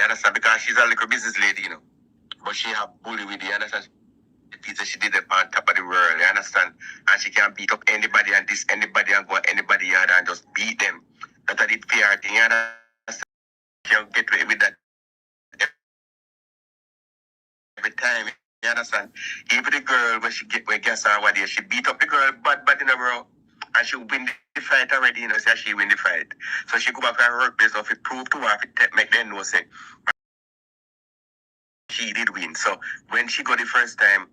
You understand? Because she's a little business lady, you know. But she have bully with you understand? She did it on top of the world, you understand? And she can beat up anybody and this anybody and go anybody yard and just beat them. That's a fair thing, you understand? She can get away with that every time, you understand? Even the girl when she get where guess her what she beat up the girl bad in the world. And she win the fight already, you know, say she win the fight. So she go back to her workplace of it prove to her if it make them know say she did win. So when she got the first time,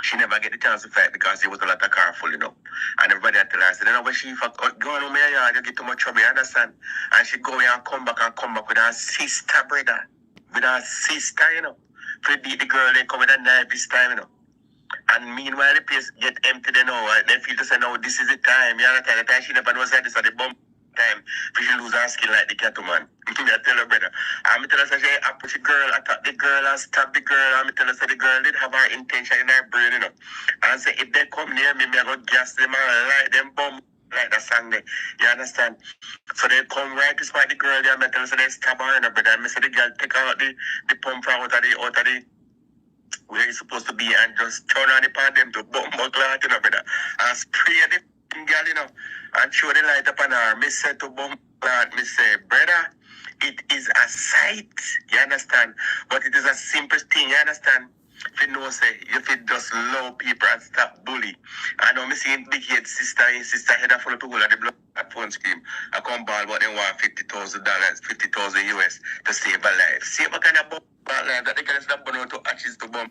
she never get the chance to fight because there was a lot of car full, you know. And everybody had tell her, I said, you know, when she go on my yard, you get too much trouble, you understand? And she go and come back with her sister, brother. With her sister, you know. To beat the girl, they come with a knife this time, you know. And meanwhile, the place get empty, they know. They feel to say, no, this is the time. You understand? The time she never knows that this is the bomb time. For she lose her skin like the cattle man. I tell her, brother. I'm tell her, say, she approach the girl, attack the girl, and stab the girl. I'm tell her, say, the girl did have her intention in her brain, you know. And say, if they come near me, I go gas them and light them bomb. Like that song there. You understand? So they come right to spot the girl there, and tell her, so they stab her, you know, brother. And I say, the girl take out the pump from out of the where it's supposed to be and just turn on the pan them to bump cloth, you know, brother. And spray the girl, you know, and show the light up on her. Me say to bump cloth, me say, brother, it is a sight, you understand? But it is a simple thing, you understand? If you know, say, if you just love people and stop bully. I know me seeing big head sister head full of people at the blood phone scheme. I come ball but they want $50,000, 50,000 US to save a life. See what kind of bomb life that they can stop burn out to ashes to bomb.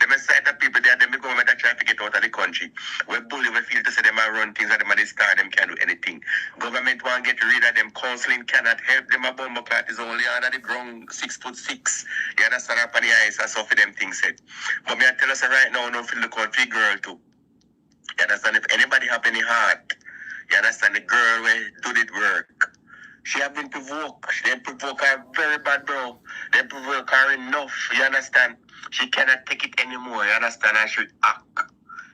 They may cite the people there, then the government are trying to get out of the country. We bully, we feel to say them and run things and them at the start, them can't do anything. Government want to get rid of them, counseling cannot help them. A bomb clot is only under the ground 6'6". You understand up on the ice and so for them things said. But me I tell us right now, no feel the country girl too. You understand? If anybody have any heart, you understand the girl will do the work. She have been provoked. They provoke her very bad, bro. They provoke her enough. You understand? She cannot take it anymore. You understand? And she act.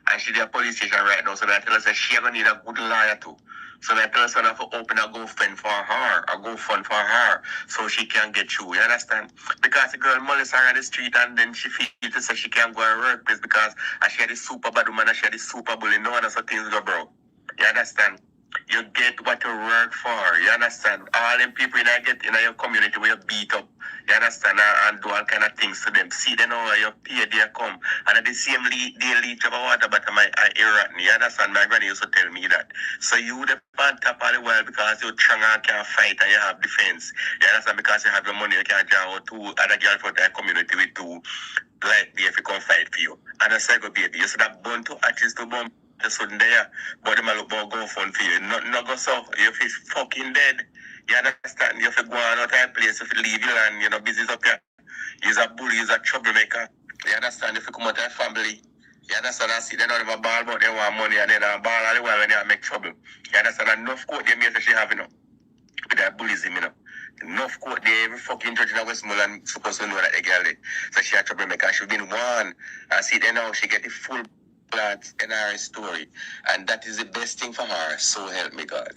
And she the police station right now. So I tell her that she gonna need a good lawyer too. So I tell her son to open a GoFund for her, a GoFund for her, so she can get through. You understand? Because the girl molest her on the street and then she feel to say she can't go and work place because she had the super bad woman and she had the super bully. No one so things go, bro. You understand? You get what you work for. You understand? All them people in your community where you beat up. You understand? And do all kind of things to them. See, they know where you pay, they come. And at the same they leech of water bottom I rotten. You understand? My granny used to tell me that. So you the on top all the while because you're strong and can fight and you have defense. You understand? Because you have your money, you can draw out two other girls from that community with two like if you come fight for you. And a second baby, you should have born to artists to bomb. Sudden there, but them look more go fun for you. Not go so you feel fucking dead. You understand? You feel go on out of place, you feel leave your land, you know, business up here. He's a bully, he's a troublemaker. You understand? If you come out of family, you understand? I see they don't have a ball, but they want money and they don't ball all the while when they make trouble. You understand? Enough court they make she have, you know. With that bullyism, you know. Enough court they every fucking judge in the Westmoreland supposed to know that they get it. So she a troublemaker. She's been one. I see they now she get the full blood in her story, and that is the best thing for her. So help me God.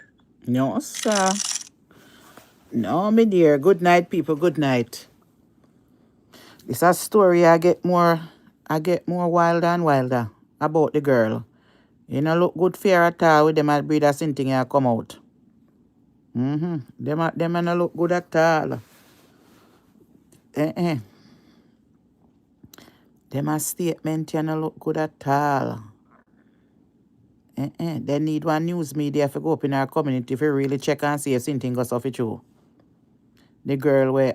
No, sir. No, my dear. Good night, people. Good night. It's a story I get more wilder and wilder about the girl. You know, look good fair at all with them at breed a thing here come out. Them no look good at all. Them a statement you no look good at all. They need one news media to go up in our community to really check and see if something goes off it true. The girl where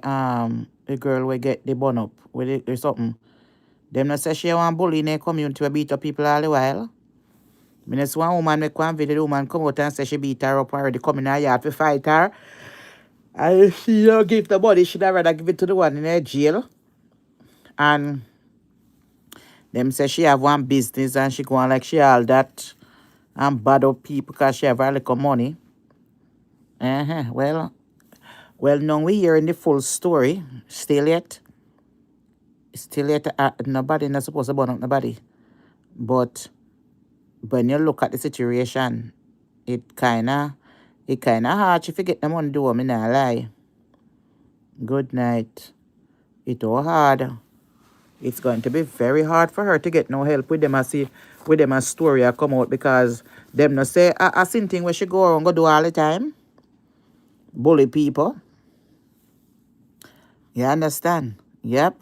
get the bun up with it or something. Them not say she want bully in the community to beat up people all the while. I mean, one woman make one video, the woman come out and say she beat her up already, come in her yard to fight her. And she don't give the body, she'd rather give it to the one in her jail. And them say she have one business and she go on like she all that and bad up people because she have a little money. Well, now we hearing the full story. Still yet, nobody not supposed to burn up nobody. But when you look at the situation, it kinda hard if you get the money do, me not lie. Good night. It all hard. It's going to be very hard for her to get no help with them. I see with them a story I come out because them no say I seen thing where she go around go do all the time. Bully people. You understand? Yep.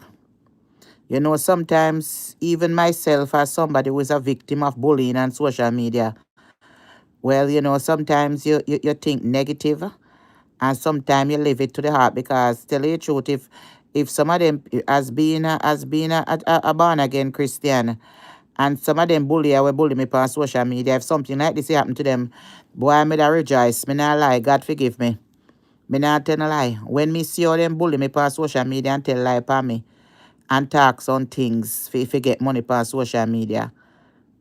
You know, sometimes even myself as somebody who is a victim of bullying and social media, well, you know, sometimes you think negative and sometimes you live it to the heart because tell you the truth, if some of them has been a born again Christian and some of them bully I will bully me on social media, if something like this happen to them, boy, I made a rejoice. Me not lie, God forgive me. Me not tell a lie. When me see all them bully me on social media and tell lie upon me and talk some things if you get money on social media.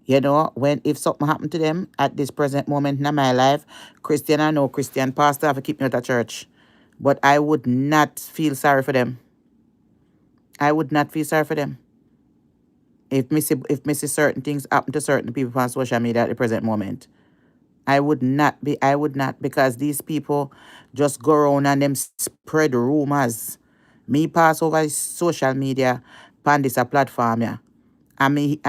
You know, when if something happened to them at this present moment in my life, Christian or no Christian, pastor have to keep me out of church. But I would not feel sorry for them. I would not feel sorry for them. If me see certain things happen to certain people on social media at the present moment. I would not because these people just go around and them spread rumors. Me pass over social media on this a platform, yeah. Me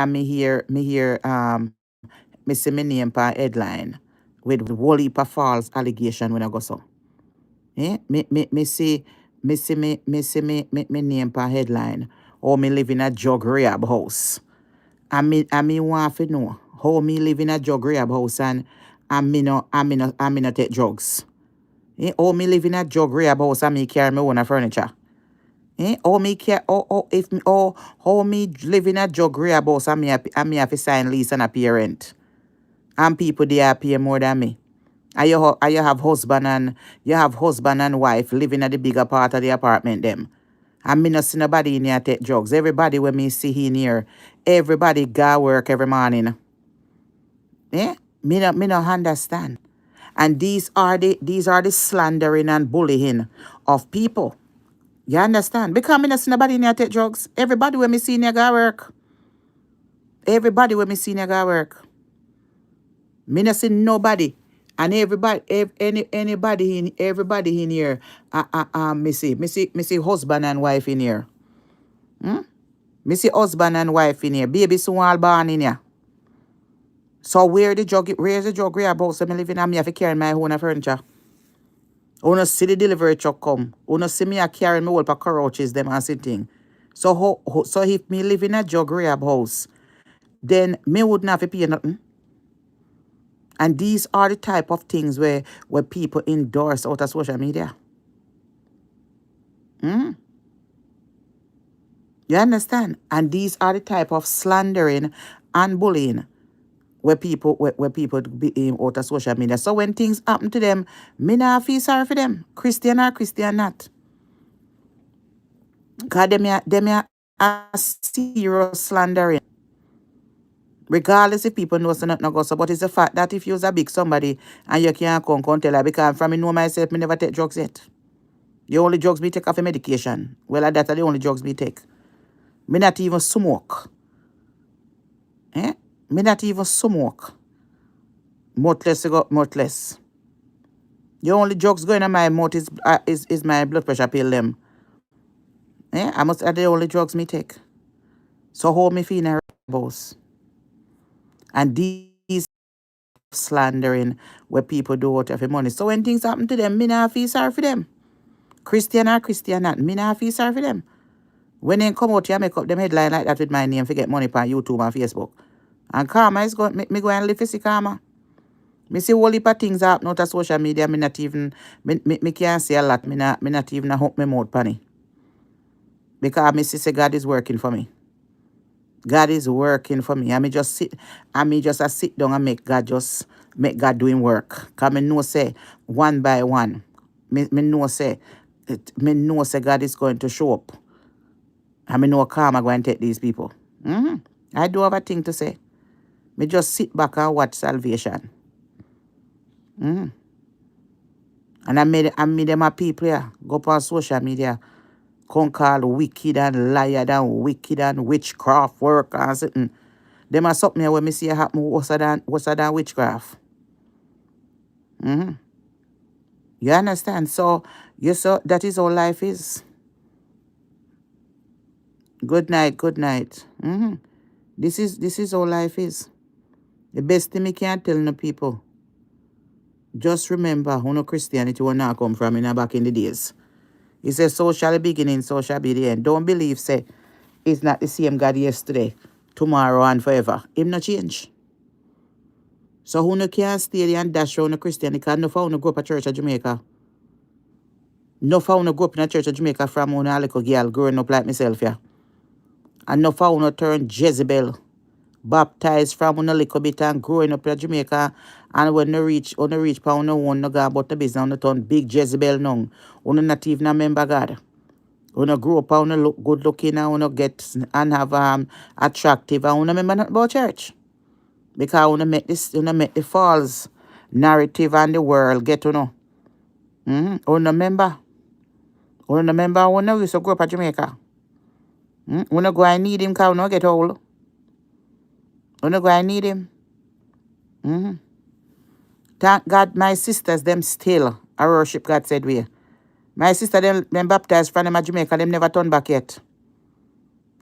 see my name per headline with whole heap of false allegation when I go so. Me see me name per headline. Or me live in a drug rehab house. I me want to know how me live in a drug rehab house and me no take drugs. How me live in a drug rehab house and me carry my own furniture. How me care if me how me live in a drug rehab house and me have to sign lease and a parent. And people there pay more than me. And you have husband and wife living at the bigger part of the apartment them. And me not see nobody in here take drugs. Everybody when me see in here, everybody go work every morning. Me no understand. And these are the slandering and bullying of people. You understand? Because me not see nobody in here take drugs. Everybody when me see in here go work. Everybody when me see in here go work. Me not see nobody. And everybody in here, me see husband and wife in here. Me see husband and wife in here. Baby soon all born in here. So where's the drug rehab house me living and me have to carry my own furniture? Una see the delivery truck come. Una see me a carry me whole pack of roaches them and sitting. So if me live in a drug rehab house, then me wouldn't have to pay nothing. And these are the type of things where people endorse out of social media. You understand? And these are the type of slandering and bullying where people be out of social media. So when things happen to them, me not feel sorry for them. Christian or Christian not. Because them a serious slandering. Regardless if people know so not no go so. But it's the fact that if you're a big somebody and you can't come tell her because from me know myself, me never take drugs yet. The only drugs me take off a medication. Well, that's the only drugs me take. Me not even smoke. Me not even smoke. Much less. The only drugs going in my mouth is my blood pressure pill them. I must are the only drugs me take. So how me feel in a boss. And these slandering where people do out of money. So when things happen to them, me not feel sorry for them. Christian or Christian not, me not feel sorry for them. When they come out here, make up them headline like that with my name, forget money on YouTube and Facebook. And karma is going me go and live for see karma. Me see whole heap of things happen out of social media. Me not even me can't say a lot. Me not even hope me mouth panny. Because me see say God is working for me. God is working for me. I me just sit down and make God doing work. Cause me know say one by one. Me know say God is going to show up. And me know karma going to take these people. I do have a thing to say. Me just sit back and watch salvation. And I made them a people here. Go up on social media. Come call wicked and liar and wicked and witchcraft work and something. Them are something here when me see happen worse than witchcraft. You understand? So that is how life is. Good night, good night. This is how life is. The best thing me can tell no people. Just remember who no Christianity will not come from in back in the days. He says, so shall it begin, so shall be the end. Don't believe, say, it's not the same God yesterday, tomorrow, and forever. Him no change. So who no can stay there and dash around the Christianity, because no for who no go up a church of Jamaica. No for who no go up in a church of Jamaica from when a little girl growing up like myself, yeah. And no for who no turn Jezebel, baptized from when a little bit and growing up in Jamaica. And when they reach pound no one no go about the business, no turn big Jezebel now. When not even a member God. When you grow up and you look good looking and when you get and have attractive and when you remember nothing about church. Because when you make the false narrative and the world get to know. When you remember when you used to grow up at Jamaica. When you go and need him because when you get old. When you go and need him. Thank God my sisters them still I worship God said we. My sister them baptized from them at Jamaica, them never turned back yet.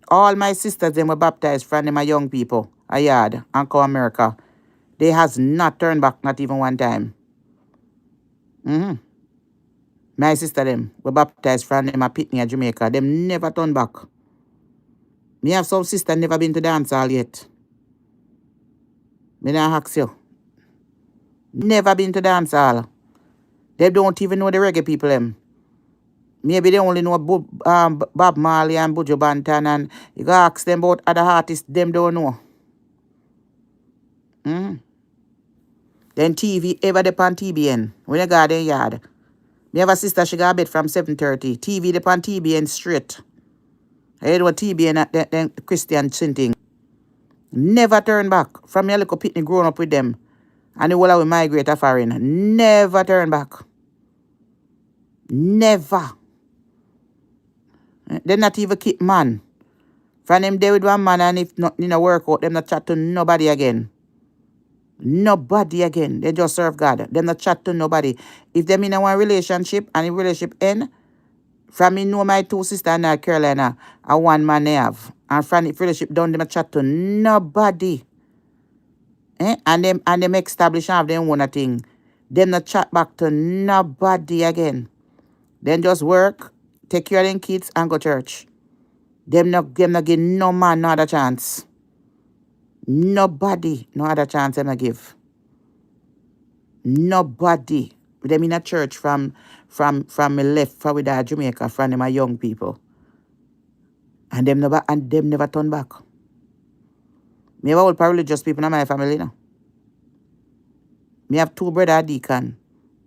All my sisters them were baptized from them a young people, a yard, and come America. They has not turned back, not even one time. My sister them were baptized from them a Pitney, Jamaica. Them never turned back. Me have some sister never been to dance hall yet. Me not ask you. Never been to dance hall. They don't even know the reggae people them. Maybe they only know Bob Marley and Buju Banton, and you go ask them about other artists, them don't know. Then TV ever depend TBN. When you go there yard. Me have a sister, she got bed from 7:30. TV depend TBN straight. I heard what TBN at the Christian thing. Never turn back. From your little pitney growing up with them. And the whole of we migrate a foreign. Never turn back. Never. They not even keep man. From them there with one man and if not in a work out, them not chat to nobody again. Nobody again. They just serve God. Them not chat to nobody. If them in a one relationship and the relationship end, from me know my two sisters in North Carolina, a one man they have. And from the relationship done, them not chat to nobody. And them establish and have them one thing. Them not chat back to nobody again. Then just work, take care of them kids and go church. Them not give no man no other chance. Nobody no other chance them not give. Nobody. Them in a church from me left for with Jamaica, from them are young people. And them never turn back. Me have all religious people in my family now. Me have two brother deacon.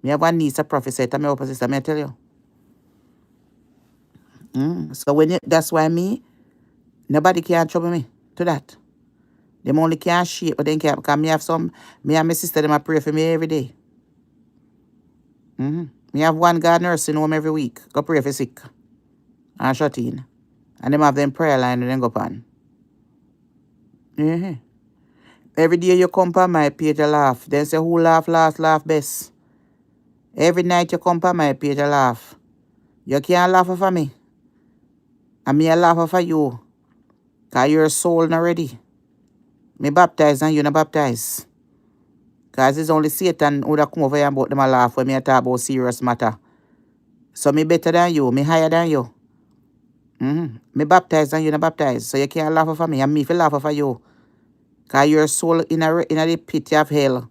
Me have one niece a professor. Tell me what sister, me tell you. So that's why nobody can trouble me to that. Them only can shape, but then can't, because me and my sister, them a pray for me every day. Me have one God nursing home every week. Go pray for sick. And shut in. And them have them prayer line and then go pan. Every day you come on my page to laugh. Then say who laugh last, laugh best. Every night you come on my page to laugh. You can't laugh for me. And me a laugh for you. Because your soul not ready. Me baptize and you not baptize. Because it's only Satan who come over here about them a laugh when me a talk about serious matter. So me better than you. Me higher than you. Me baptize and you not baptize. So you can't laugh for me. And me feel laugh for you. Because your soul in the pit of hell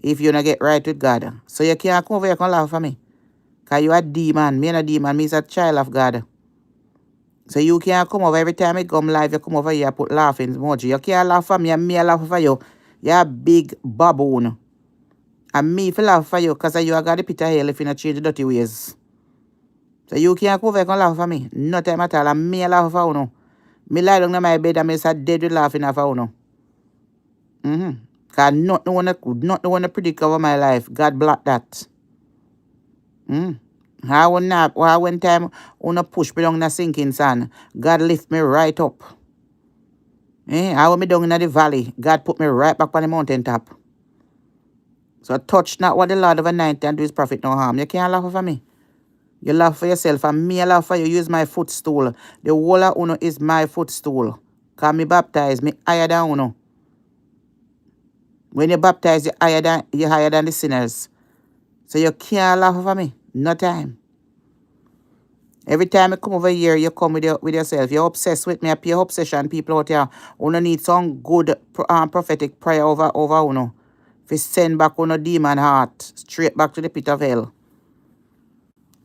if you not get right with God. So you can't come over here and laugh for me. Because you a demon. Me a demon. Me is a child of God. So you can't come over every time I come live, you come over here, put laughing emoji. You can't laugh for me and me a laugh for you. You're a big baboon. And me for laugh for you because you got the pit of hell if you not change the dirty ways. So you can't come over and laugh for me. No time at all. And me a laugh for you. Me lie down in my bed and me start dead with laughing for you. Because not the one to predict over my life. God block that. How when time wanna push me down in the sinking sand, God lift me right up. How me down in the valley, God put me right back on the mountain top. So touch not what the Lord of anointed and do his prophet no harm. You can't laugh over me. You laugh for yourself, and me I laugh for you. Use my footstool. The whole of Uno is my footstool. Cause me baptize, me higher than Uno. When you baptize, you higher than the sinners. So you can't laugh over me. No time. Every time I come over here, you come with yourself. You're obsessed with me. I pure obsession. People out here, Uno need some good prophetic prayer over Uno. If you send back Uno demon heart straight back to the pit of hell.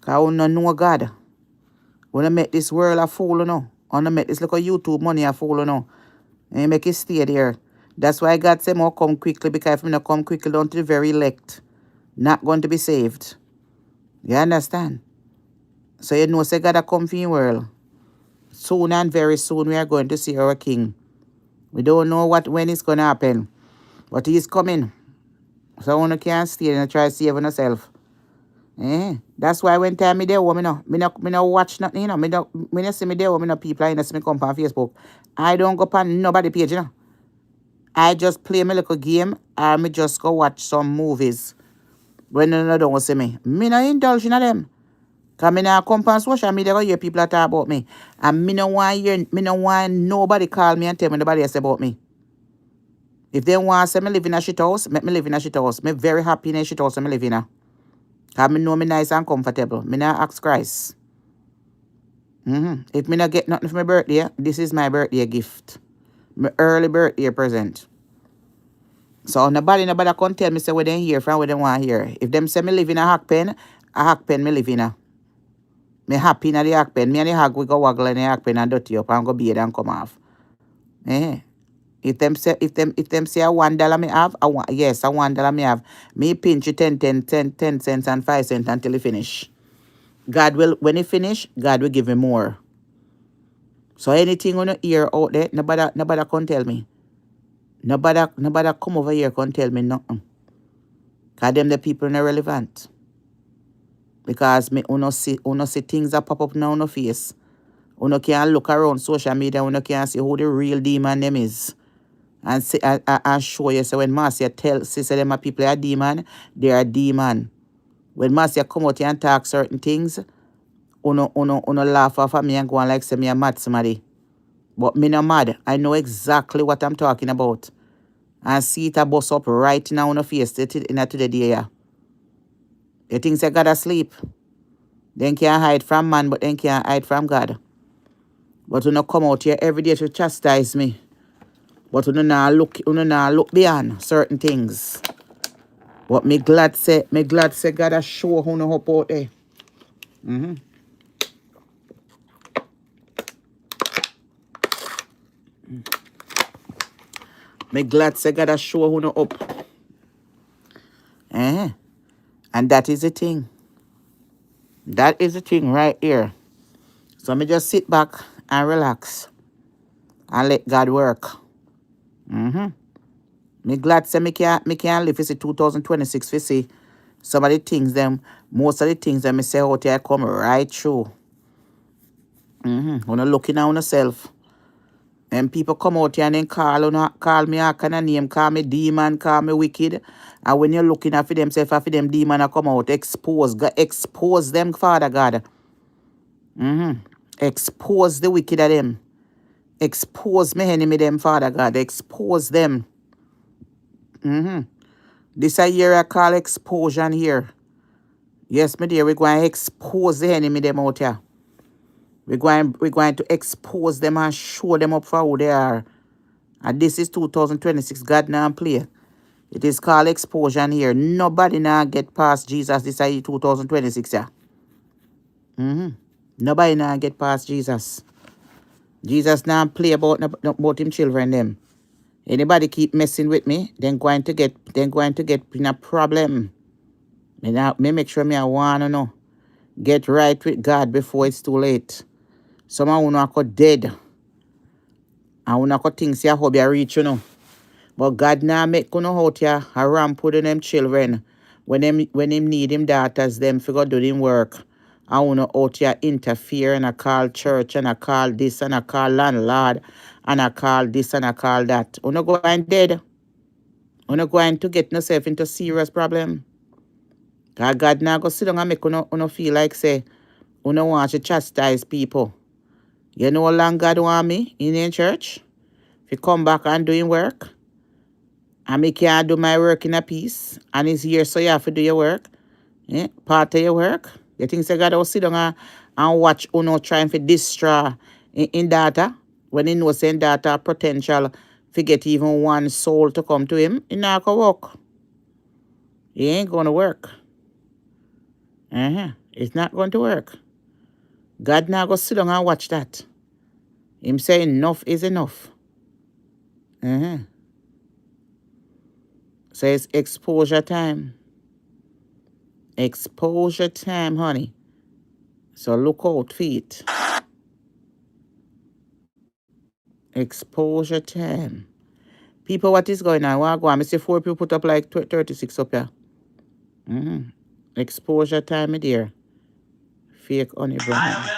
Because Uno know God. Uno make this world a fool, Uno. Uno make this little YouTube money a fool, Uno. And you make it stay there. That's why God said more come quickly, because if me not come quickly down to the very elect, not going to be saved. You understand? So you know, say God a come for your world. Soon and very soon we are going to see our King. We don't know when it's going to happen, but he's coming. So one can't stay and try to save yourself. That's why when time me there, me no watch nothing, you know. Me no see me there, me no people, you know, see me come on Facebook. I don't go on nobody page, you know. I just play my little game, or me just go watch some movies. When no don't see me. Me no indulge in them. Because me now come on social media go hear people that talk about me. And me no want nobody call me and tell me nobody else about me. If they want to say me live in a shit house, make me live in a shit house. Me very happy in a shit house me live in a. Because me know me nice and comfortable. Me not ask Christ. If me not get nothing for my birthday, this is my birthday gift. My early birthday present. So nobody can tell me say where they hear from, where they want to hear. If them say me live in a hack pen me live in a. Me happy in the hack pen. Me and the hack we go waggle in the hack pen and dirty up and go beard and come off. If them say a $1 me have, yes, a $1 me have. Me pinch you 10 cents and 5 cents until he finish. God will, when he finish, God will give me more. So anything on the ear out there, nobody can tell me. Nobody come over here can tell me nothing. Because them the people not relevant. Because me uno see things that pop up now on the face. Uno can look around social media, uno can see who the real demon them is. And see and show you. So when Marcia tell sister them a people are demon, they are demon. When Marcia come out here and talk certain things, uno laugh off at me and go on like say me a mad somebody. But me no mad. I know exactly what I'm talking about. And see it a bust up right now on the face in today day. Yeah. You think say God asleep. Then can't hide from man, but then can't hide from God. But you come out here every day to chastise me. But you not look beyond certain things. But me glad say God a show who no up out there. Me glad say God a show who no up. And that is the thing. That is the thing right here. So me just sit back and relax and let God work. Me glad say me can live for see 2026 for see some of the things them, most of the things that me say out here come right through. When you looking at yourself. And people come out here and then call me a kind of name, call me demon, call me wicked. And when you're looking at themselves, after them demon a come out, expose them, Father God. Expose the wicked of them. Expose my enemy them, Father God. Expose them. This a year I call exposure here. Yes, my dear, we're going to expose the enemy them out here. We're going to expose them and show them up for who they are. And this is 2026. God now play. It is called exposure here. Nobody now get past Jesus this is 2026. Yeah. Nobody now get past Jesus. Jesus now play about him children them. Anybody keep messing with me, then going to get in a problem. Me make sure me I wanna know. Get right with God before it's too late. Someone will not go dead. And will not go things here how you reach, you know. But God now make you know out here a ramp with them children. When him need him daughters, them figure do him work. I wanna out here interfere and I call church and I call this and I call landlord and I call this and I call that. Wanna go and dead. You're not going to get yourself into serious problem. God now go sit down and make you feel like say, you don't want to chastise people. You know how long God want me in church? If you come back and doing work, and me can't do my work in a peace, and it's here so you have to do your work. Yeah, part of your work. You think say God will sit down and watch trying to destroy in data when he knows saying data potential to get even one soul to come to him, it not gonna work. It ain't gonna work. It's not going to work. God now go sit down and watch that. Him say enough is enough. So it's exposure time. Exposure time, honey. So look out for it. Exposure time. People, what is going on? What go on? I see 4 people put up like 36 up here. Exposure time, my dear. Fake honey brand.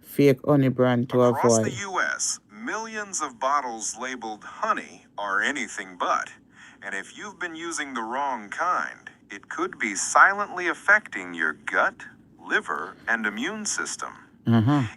Fake honey brand to Across avoid. the U.S., millions of bottles labeled honey are anything but. And if you've been using the wrong kind, it could be silently affecting your gut, liver, and immune system.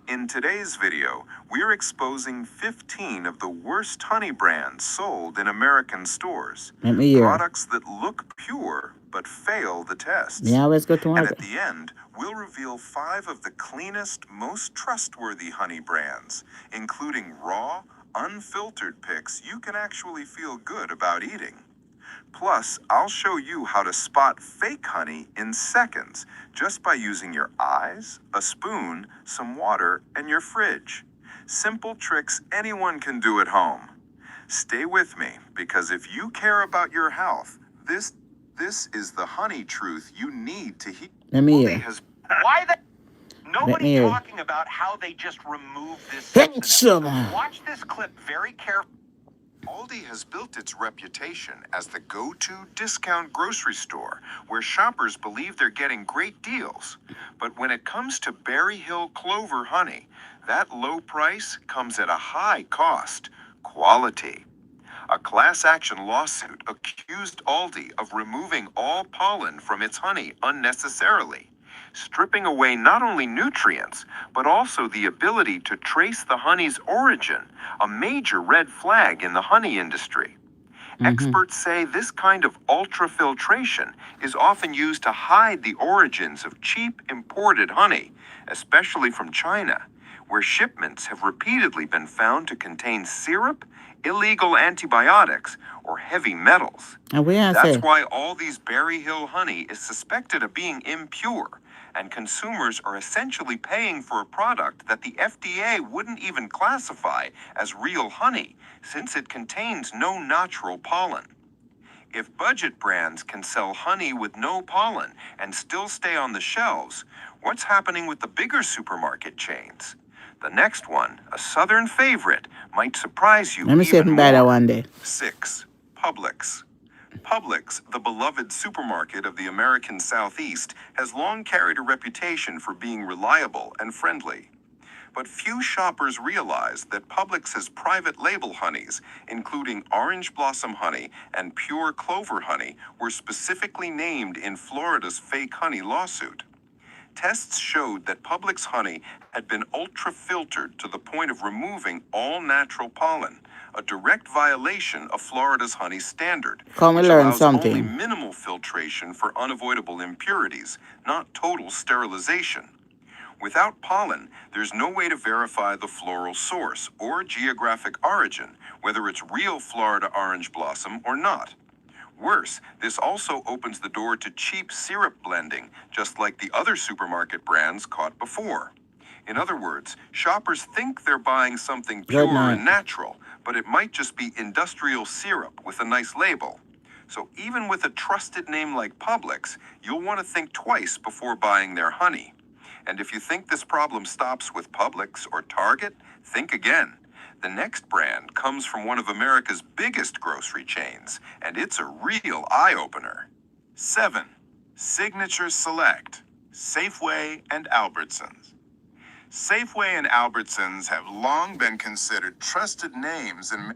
In today's video, we're exposing 15 of the worst honey brands sold in American stores. Let me hear. Products that look pure but fail the tests. Yeah, always go to And market. at the end, we'll reveal 5 of the cleanest, most trustworthy honey brands, including raw, unfiltered picks you can actually feel good about eating. Plus, I'll show you how to spot fake honey in seconds just by using your eyes, a spoon, some water, and your fridge. Simple tricks anyone can do at home. Stay with me, because if you care about your health, this is the honey truth you need to hear. Let me hear. Why the... Nobody talking about how they just removed this substance. Watch this clip very carefully. Aldi has built its reputation as the go-to discount grocery store where shoppers believe they're getting great deals. But when it comes to Berry Hill Clover honey, that low price comes at a high cost: quality. A class action lawsuit accused Aldi of removing all pollen from its honey unnecessarily, stripping away not only nutrients, but also the ability to trace the honey's origin, a major red flag in the honey industry. Experts say this kind of ultrafiltration is often used to hide the origins of cheap imported honey, especially from China, where shipments have repeatedly been found to contain syrup, illegal antibiotics, or heavy metals. That's why all these Berry Hill honey is suspected of being impure, and consumers are essentially paying for a product that the FDA wouldn't even classify as real honey, since it contains no natural pollen. If budget brands can sell honey with no pollen and still stay on the shelves, what's happening with the bigger supermarket chains? The next one, a southern favorite, might surprise you. Let me see if I can buy that one day. 6. Publix. Publix, the beloved supermarket of the American Southeast, has long carried a reputation for being reliable and friendly. But few shoppers realize that Publix's private label honeys, including orange blossom honey and pure clover honey, were specifically named in Florida's fake honey lawsuit. Tests showed that Publix honey had been ultra-filtered to the point of removing all natural pollen, a direct violation of Florida's honey standard, which allows only minimal filtration for unavoidable impurities, not total sterilization. Without pollen, there's no way to verify the floral source or geographic origin, whether it's real Florida orange blossom or not. Worse, this also opens the door to cheap syrup blending, just like the other supermarket brands caught before. In other words, shoppers think they're buying something pure and natural, but it might just be industrial syrup with a nice label. So even with a trusted name like Publix, you'll want to think twice before buying their honey. And if you think this problem stops with Publix or Target, think again. The next brand comes from one of America's biggest grocery chains, and it's a real eye-opener. 7. Signature Select, Safeway and Albertsons. Safeway and Albertsons have long been considered trusted names in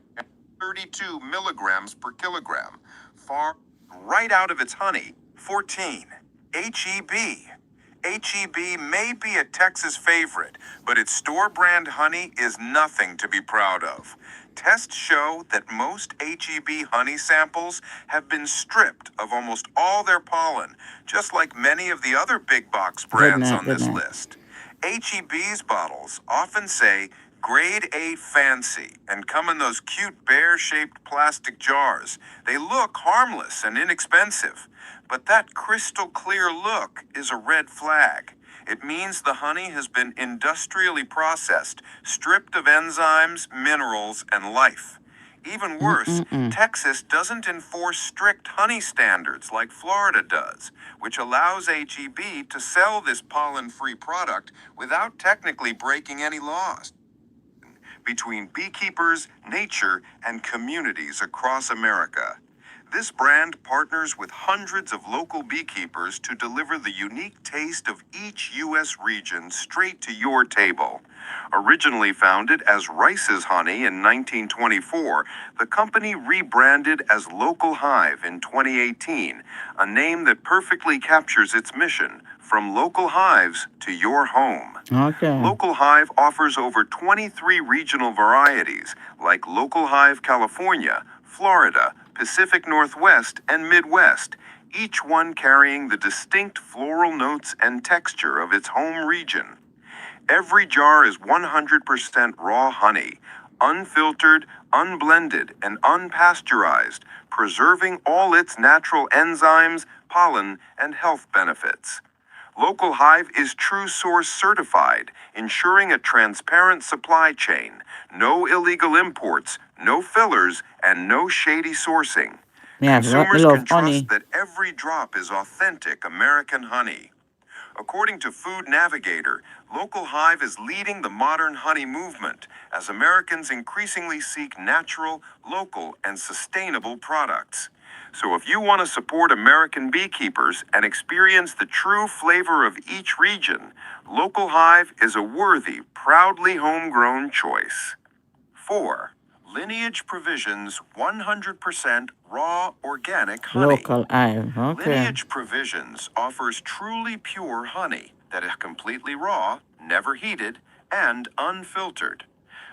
32 milligrams per kilogram, far right out of its honey. 14. HEB. HEB may be a Texas favorite, but its store-brand honey is nothing to be proud of. Tests show that most HEB honey samples have been stripped of almost all their pollen, just like many of the other big box brands on this list. HEB's bottles often say Grade A Fancy and come in those cute bear-shaped plastic jars. They look harmless and inexpensive, but that crystal clear look is a red flag. It means the honey has been industrially processed, stripped of enzymes, minerals, and life. Even worse, Texas doesn't enforce strict honey standards like Florida does, which allows HEB to sell this pollen-free product without technically breaking any laws. Between beekeepers, nature, and communities across America. This brand partners with hundreds of local beekeepers to deliver the unique taste of each U.S. region straight to your table. Originally founded as Rice's Honey in 1924, the company rebranded as Local Hive in 2018, a name that perfectly captures its mission, from local hives to your home. Okay. Local Hive offers over 23 regional varieties, like Local Hive California, Florida, Pacific Northwest, and Midwest, each one carrying the distinct floral notes and texture of its home region. Every jar is 100% raw honey, unfiltered, unblended, and unpasteurized, preserving all its natural enzymes, pollen, and health benefits. Local Hive is True Source certified, ensuring a transparent supply chain, no illegal imports, no fillers, and no shady sourcing. Yeah, Consumers love can trust honey. that every drop is authentic American honey. According to Food Navigator, Local Hive is leading the modern honey movement as Americans increasingly seek natural, local, and sustainable products. So if you want to support American beekeepers and experience the true flavor of each region, Local Hive is a worthy, proudly homegrown choice. 4. Lineage Provisions 100% raw organic honey. Local Hive. Okay. Lineage Provisions offers truly pure honey that is completely raw, never heated, and unfiltered.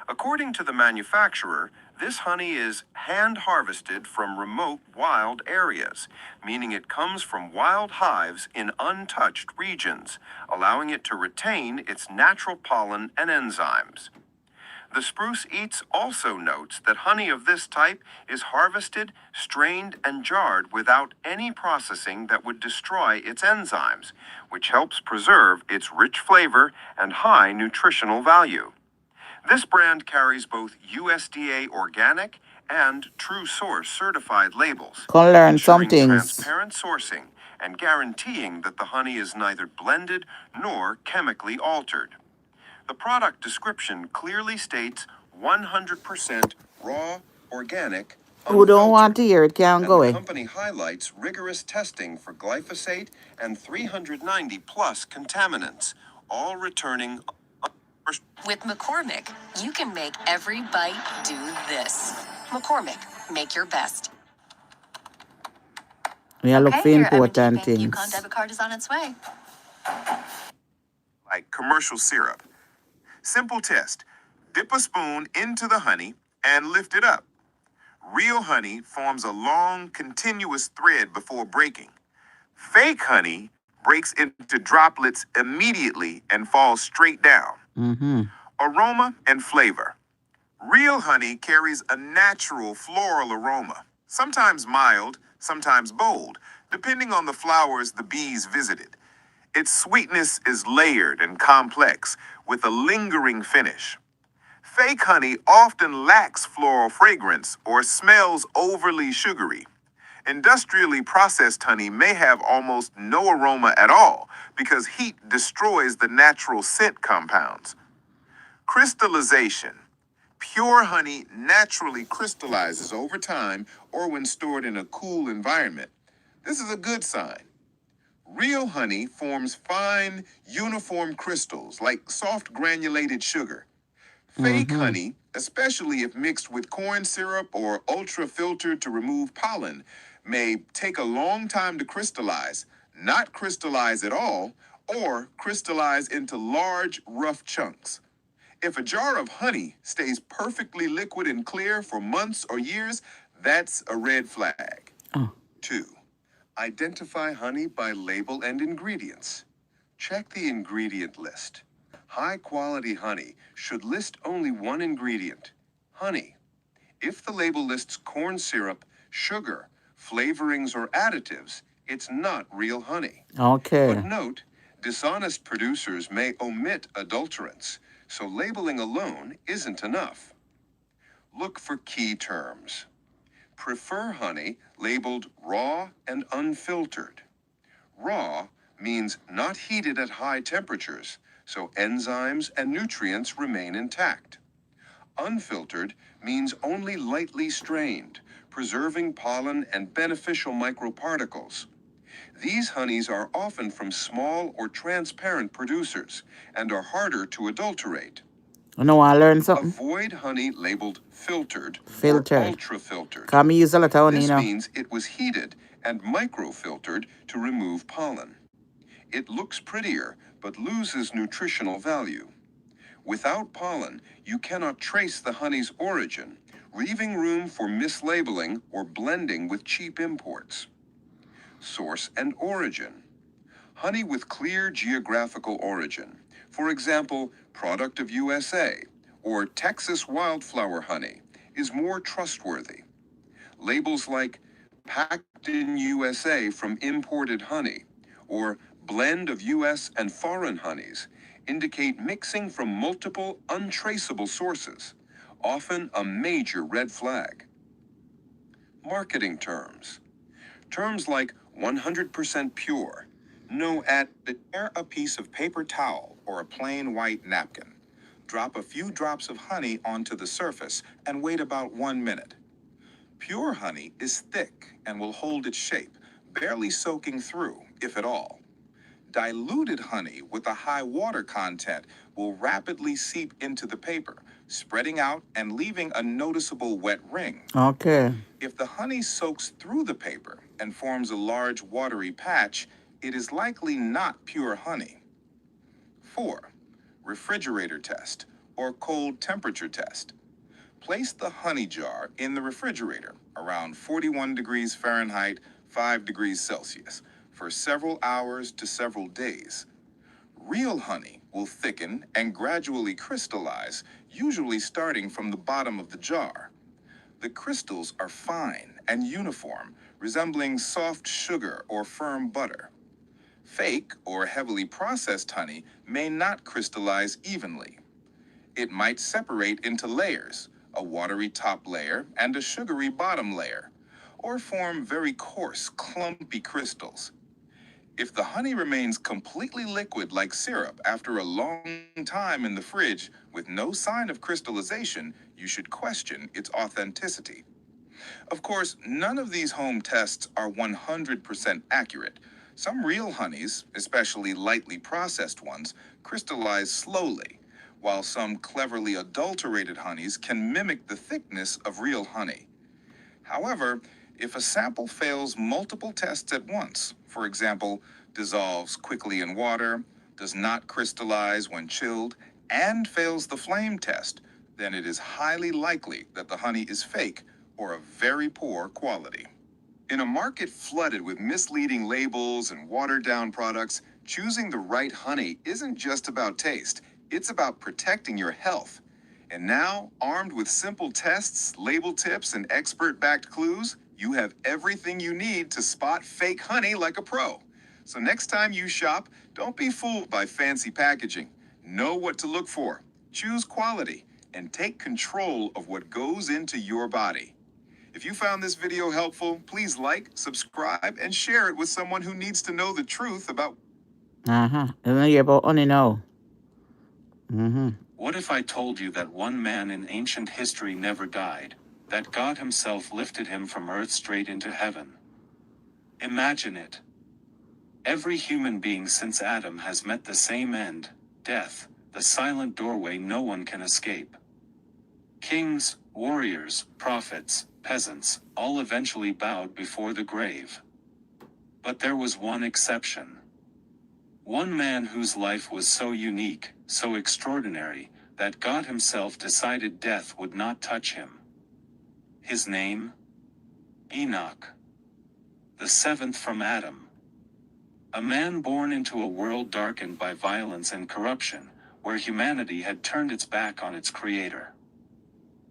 According to the manufacturer, this honey is hand-harvested from remote wild areas, meaning it comes from wild hives in untouched regions, allowing it to retain its natural pollen and enzymes. The Spruce Eats also notes that honey of this type is harvested, strained, and jarred without any processing that would destroy its enzymes, which helps preserve its rich flavor and high nutritional value. This brand carries both USDA organic and True Source certified labels, Can learn some ensuring things. transparent sourcing and guaranteeing that the honey is neither blended nor chemically altered. The product description clearly states 100% raw, organic, Who don't want unfiltered, to hear it can and go the away. company highlights rigorous testing for glyphosate and 390 plus contaminants, all returning. With McCormick, you can make every bite do this. McCormick, make your best. We are look for your important M&T Bank Yukon things. debit card is on its way. Like commercial syrup. Simple test. Dip a spoon into the honey and lift it up. Real honey forms a long, continuous thread before breaking. Fake honey breaks into droplets immediately and falls straight down. Aroma and flavor. Real honey carries a natural floral aroma, sometimes mild, sometimes bold, depending on the flowers the bees visited. Its sweetness is layered and complex, with a lingering finish. Fake honey often lacks floral fragrance or smells overly sugary. Industrially processed honey may have almost no aroma at all because heat destroys the natural scent compounds. Crystallization. Pure honey naturally crystallizes over time or when stored in a cool environment. This is a good sign. Real honey forms fine, uniform crystals like soft granulated sugar. Fake honey, especially if mixed with corn syrup or ultra-filtered to remove pollen, may take a long time to crystallize, not crystallize at all, or crystallize into large, rough chunks. If a jar of honey stays perfectly liquid and clear for months or years, that's a red flag. 2. Identify honey by label and ingredients. Check the ingredient list. High-quality honey should list only one ingredient, honey. If the label lists corn syrup, sugar, flavorings, or additives, it's not real honey. Okay. But note, dishonest producers may omit adulterants, so labeling alone isn't enough. Look for key terms. Prefer honey labeled raw and unfiltered. Raw means not heated at high temperatures, so enzymes and nutrients remain intact. Unfiltered means only lightly strained, preserving pollen and beneficial microparticles. These honeys are often from small or transparent producers and are harder to adulterate. You know, I learned something. Avoid honey labeled filtered or ultra-filtered. Come use a lot of honey, This you know. means it was heated and microfiltered to remove pollen. It looks prettier, but loses nutritional value. Without pollen, you cannot trace the honey's origin, leaving room for mislabeling or blending with cheap imports. Source and origin. Honey with clear geographical origin, for example, product of USA, or Texas wildflower honey, is more trustworthy. Labels like packed in USA from imported honey, or blend of US and foreign honeys, indicate mixing from multiple untraceable sources, often a major red flag. Marketing terms. Terms like 100% pure, no added. Prepare a piece of paper towel or a plain white napkin. Drop a few drops of honey onto the surface and wait about 1 minute. Pure honey is thick and will hold its shape, barely soaking through, if at all. Diluted honey with a high water content will rapidly seep into the paper, spreading out and leaving a noticeable wet ring. Okay. If the honey soaks through the paper and forms a large watery patch, it is likely not pure honey. 4. Refrigerator test or cold temperature test. Place the honey jar in the refrigerator around 41 degrees Fahrenheit, 5 degrees Celsius, for several hours to several days. Real honey will thicken and gradually crystallize, usually starting from the bottom of the jar. The crystals are fine and uniform, resembling soft sugar or firm butter. Fake or heavily processed honey may not crystallize evenly. It might separate into layers, a watery top layer and a sugary bottom layer, or form very coarse, clumpy crystals. If the honey remains completely liquid like syrup after a long time in the fridge with no sign of crystallization, you should question its authenticity. Of course, none of these home tests are 100% accurate. Some real honeys, especially lightly processed ones, crystallize slowly, while some cleverly adulterated honeys can mimic the thickness of real honey. However, if a sample fails multiple tests at once, for example, dissolves quickly in water, does not crystallize when chilled, and fails the flame test, then it is highly likely that the honey is fake or of very poor quality. In a market flooded with misleading labels and watered-down products, choosing the right honey isn't just about taste, it's about protecting your health. And now, armed with simple tests, label tips, and expert-backed clues, you have everything you need to spot fake honey like a pro. So next time you shop, don't be fooled by fancy packaging. Know what to look for, choose quality, and take control of what goes into your body. If you found this video helpful, please like, subscribe, and share it with someone who needs to know the truth about... And then you about honey now. What if I told you that one man in ancient history never died, that God himself lifted him from earth straight into heaven? Imagine it. Every human being since Adam has met the same end, death, the silent doorway no one can escape. Kings, warriors, prophets, peasants, all eventually bowed before the grave. But there was one exception. One man whose life was so unique, so extraordinary, that God himself decided death would not touch him. His name? Enoch. The seventh from Adam. A man born into a world darkened by violence and corruption, where humanity had turned its back on its creator.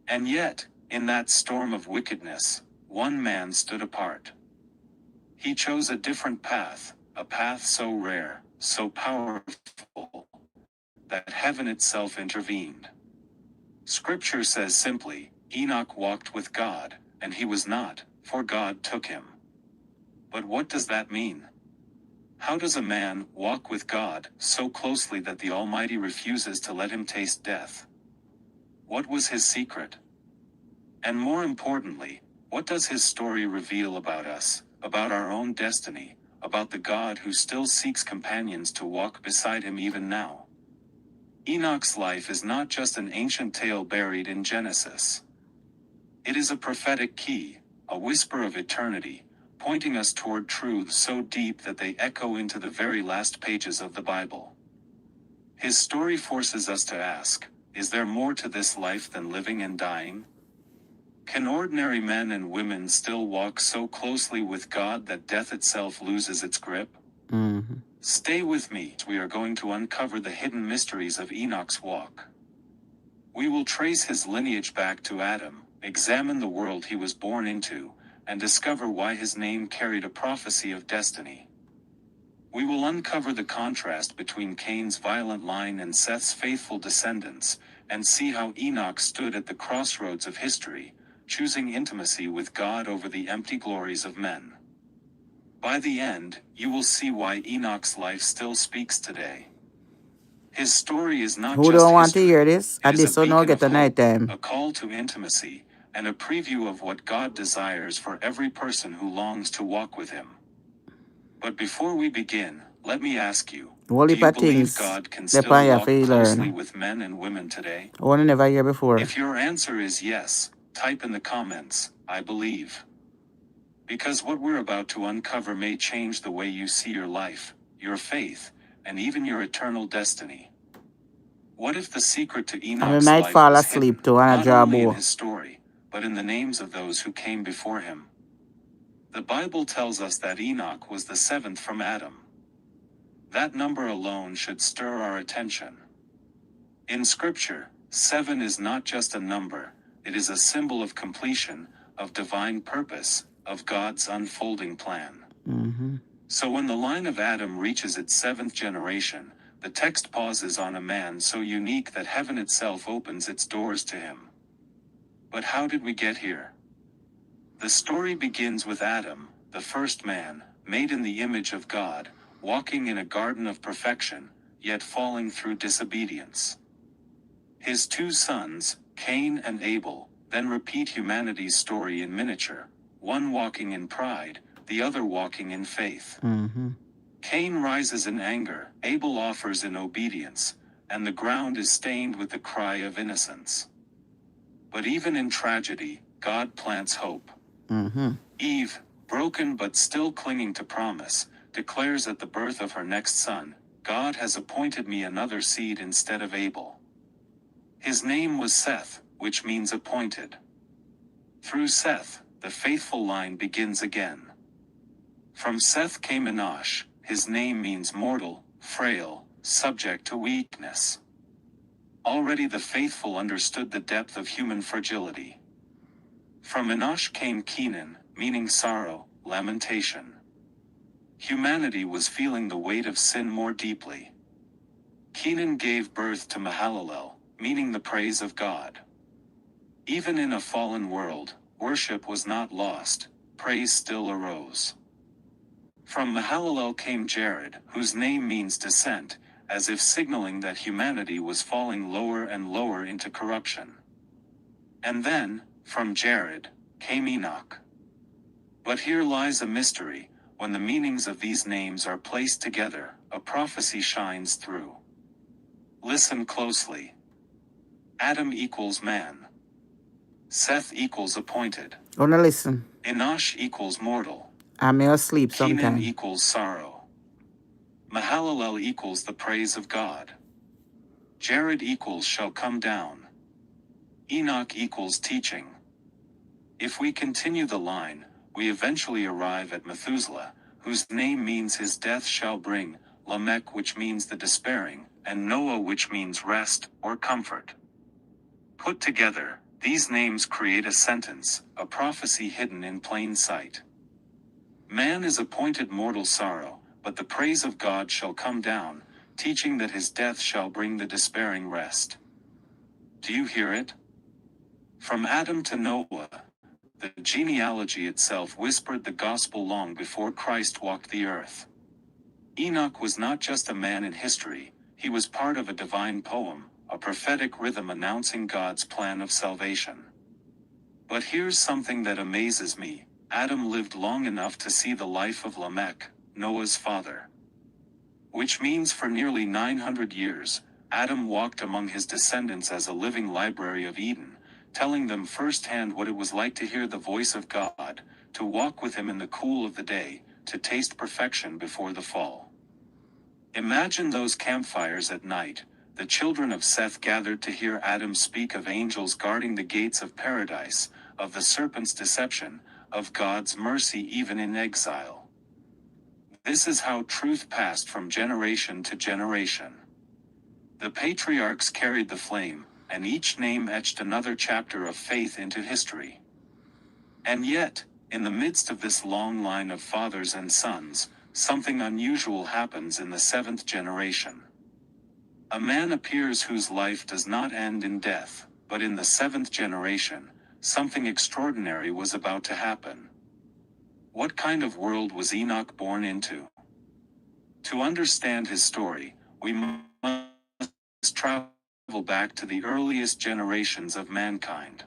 And yet, in that storm of wickedness, one man stood apart. He chose a different path, a path so rare, so powerful, that heaven itself intervened. Scripture says simply, Enoch walked with God, and he was not, for God took him. But what does that mean? How does a man walk with God so closely that the Almighty refuses to let him taste death? What was his secret? And more importantly, what does his story reveal about us, about our own destiny, about the God who still seeks companions to walk beside him even now? Enoch's life is not just an ancient tale buried in Genesis. It is a prophetic key, a whisper of eternity, pointing us toward truths so deep that they echo into the very last pages of the Bible. His story forces us to ask, is there more to this life than living and dying? Can ordinary men and women still walk so closely with God that death itself loses its grip? Mm-hmm. Stay with me. We are going to uncover the hidden mysteries of Enoch's walk. We will trace his lineage back to Adam, examine the world he was born into, and discover why his name carried a prophecy of destiny. We will uncover the contrast between Cain's violent line and Seth's faithful descendants, and see how Enoch stood at the crossroads of history, choosing intimacy with God over the empty glories of men. By the end, you will see why Enoch's life still speaks today. His story is not Who just don't want to history. hear this? It At is this a so now beacon get of a night hope, time. a call to intimacy, and a preview of what God desires for every person who longs to walk with him. But before we begin, let me ask you, Whole do heap you of believe things God can they still pan you walk fi closely learn. with men and women today? I want to never hear before. If your answer is yes, type in the comments, I believe. Because what we're about to uncover may change the way you see your life, your faith, and even your eternal destiny. What if the secret to And we Enoch's might life fall was asleep hidden, too on a not job. only in his story, but in the names of those who came before him? The Bible tells us that Enoch was the seventh from Adam. That number alone should stir our attention. In Scripture, 7 is not just a number, it is a symbol of completion, of divine purpose, of God's unfolding plan. Mm-hmm. So when the line of Adam reaches its seventh generation, the text pauses on a man so unique that heaven itself opens its doors to him. But how did we get here? The story begins with Adam, the first man, made in the image of God, walking in a garden of perfection, yet falling through disobedience. His two sons, Cain and Abel, then repeat humanity's story in miniature, one walking in pride, the other walking in faith. Mm-hmm. Cain rises in anger, Abel offers in obedience, and the ground is stained with the cry of innocence. But even in tragedy, God plants hope. Mm-hmm. Eve, broken but still clinging to promise, declares at the birth of her next son, God has appointed me another seed instead of Abel. His name was Seth, which means appointed. Through Seth, the faithful line begins again. From Seth came Enoch. His name means mortal, frail, subject to weakness. Already the faithful understood the depth of human fragility. From Enoch came Kenan, meaning sorrow, lamentation. Humanity was feeling the weight of sin more deeply. Kenan gave birth to Mahalalel, meaning the praise of God. Even in a fallen world, worship was not lost, praise still arose. From Mahalalel came Jared, whose name means descent, as if signaling that humanity was falling lower and lower into corruption. And then, from Jared, came Enoch. But here lies a mystery. When the meanings of these names are placed together, a prophecy shines through. Listen closely. Adam equals man. Seth equals appointed. Gonna listen. Enoch equals mortal. I may sleep Kenan sometime. equals sorrow. Mahalalel equals the praise of God. Jared equals shall come down. Enoch equals teaching. If we continue the line, we eventually arrive at Methuselah, whose name means his death shall bring, Lamech, which means the despairing, and Noah, which means rest or comfort. Put together, these names create a sentence, a prophecy hidden in plain sight. Man is appointed mortal sorrow, but the praise of God shall come down, teaching that his death shall bring the despairing rest. Do you hear it? From Adam to Noah, the genealogy itself whispered the gospel long before Christ walked the earth. Enoch was not just a man in history, he was part of a divine poem, a prophetic rhythm announcing God's plan of salvation. But here's something that amazes me. Adam lived long enough to see the life of Lamech, Noah's father. Which means for nearly 900 years, Adam walked among his descendants as a living library of Eden, telling them firsthand what it was like to hear the voice of God, to walk with him in the cool of the day, to taste perfection before the fall. Imagine those campfires at night, the children of Seth gathered to hear Adam speak of angels guarding the gates of paradise, of the serpent's deception, of God's mercy even in exile. This is how truth passed from generation to generation. The patriarchs carried the flame, and each name etched another chapter of faith into history. And yet, in the midst of this long line of fathers and sons, something unusual happens in the seventh generation. A man appears whose life does not end in death, but in the seventh generation, something extraordinary was about to happen. What kind of world was Enoch born into? To understand his story, we must travel back to the earliest generations of mankind.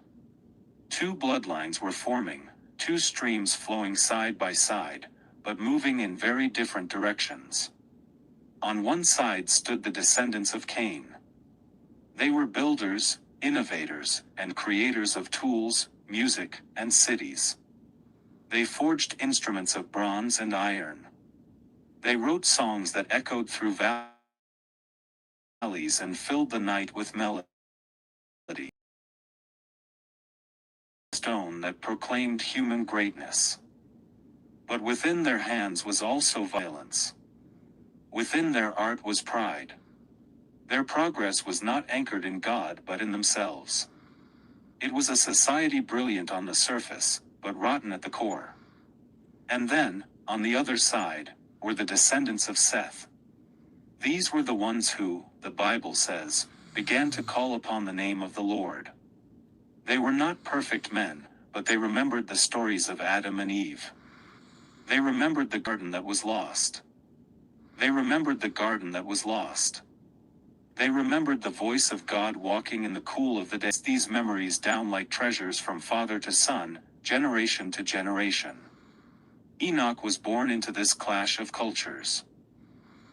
Two bloodlines were forming, two streams flowing side by side, but moving in very different directions. On one side stood the descendants of Cain. They were builders, innovators, and creators of tools, music, and cities. They forged instruments of bronze and iron. They wrote songs that echoed through valleys and filled the night with melody. Stone that proclaimed human greatness. But within their hands was also violence. Within their art was pride. Their progress was not anchored in God but in themselves. It was a society brilliant on the surface, but rotten at the core. And then, on the other side, were the descendants of Seth. These were the ones who, the Bible says, began to call upon the name of the Lord. They were not perfect men, but they remembered the stories of Adam and Eve. They remembered the garden that was lost. They remembered the garden that was lost. They remembered the voice of God walking in the cool of the day. These memories down like treasures from father to son, generation to generation. Enoch was born into this clash of cultures.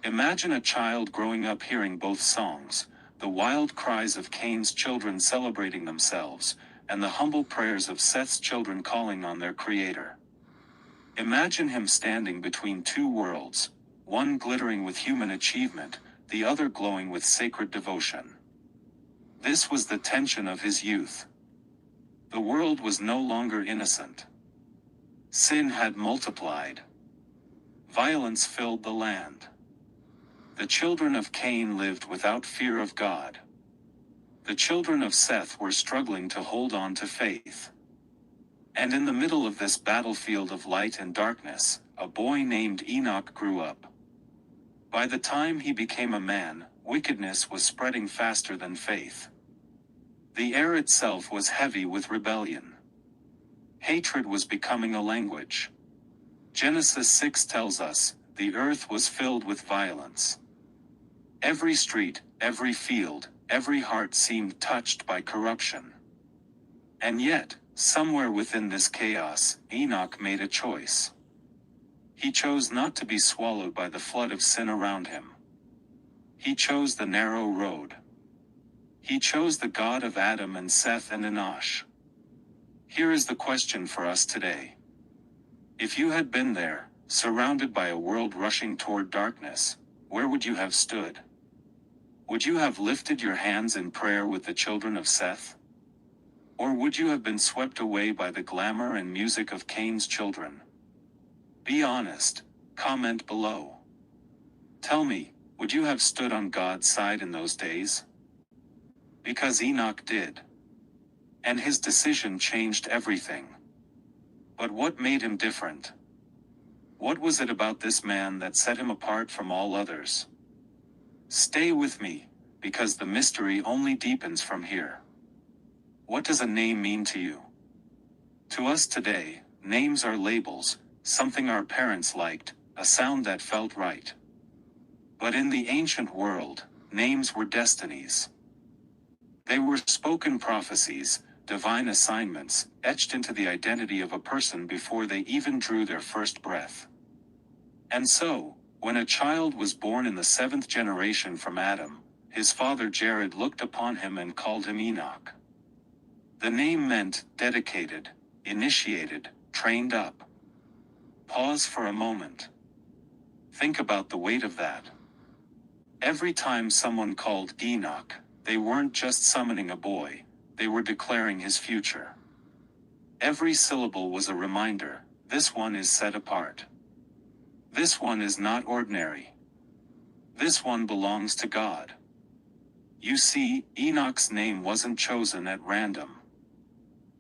Imagine a child growing up hearing both songs, the wild cries of Cain's children celebrating themselves, and the humble prayers of Seth's children calling on their Creator. Imagine him standing between two worlds, one glittering with human achievement, the other glowing with sacred devotion. This was the tension of his youth. The world was no longer innocent. Sin had multiplied. Violence filled the land. The children of Cain lived without fear of God. The children of Seth were struggling to hold on to faith. And in the middle of this battlefield of light and darkness, a boy named Enoch grew up. By the time he became a man, wickedness was spreading faster than faith. The air itself was heavy with rebellion. Hatred was becoming a language. Genesis 6 tells us, the earth was filled with violence. Every street, every field, every heart seemed touched by corruption. And yet, somewhere within this chaos, Enoch made a choice. He chose not to be swallowed by the flood of sin around him. He chose the narrow road. He chose the God of Adam and Seth and Enoch. Here is the question for us today. If you had been there, surrounded by a world rushing toward darkness, where would you have stood? Would you have lifted your hands in prayer with the children of Seth? Or would you have been swept away by the glamour and music of Cain's children? Be honest. Comment below. Tell me, would you have stood on God's side in those days? Because Enoch did. And his decision changed everything. But what made him different? What was it about this man that set him apart from all others? Stay with me, because the mystery only deepens from here. What does a name mean to you? To us today, names are labels, something our parents liked, a sound that felt right. But in the ancient world, names were destinies. They were spoken prophecies, divine assignments, etched into the identity of a person before they even drew their first breath. And so, when a child was born in the 7th generation from Adam, his father Jared looked upon him and called him Enoch. The name meant dedicated, initiated, trained up. Pause for a moment. Think about the weight of that. Every time someone called Enoch, they weren't just summoning a boy, they were declaring his future. Every syllable was a reminder, this one is set apart. This one is not ordinary. This one belongs to God. You see, Enoch's name wasn't chosen at random.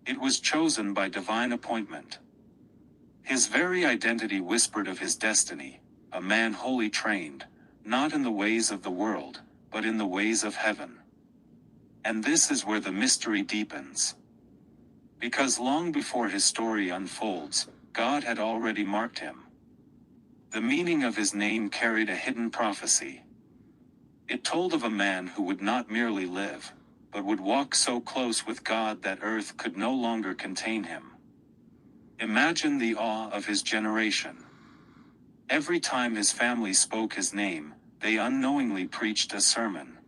It was chosen by divine appointment. His very identity whispered of his destiny, a man wholly trained, not in the ways of the world, but in the ways of heaven. And this is where the mystery deepens. Because long before his story unfolds, God had already marked him. The meaning of his name carried a hidden prophecy. It told of a man who would not merely live, but would walk so close with God that earth could no longer contain him. Imagine the awe of his generation. Every time his family spoke his name, they unknowingly preached a sermon.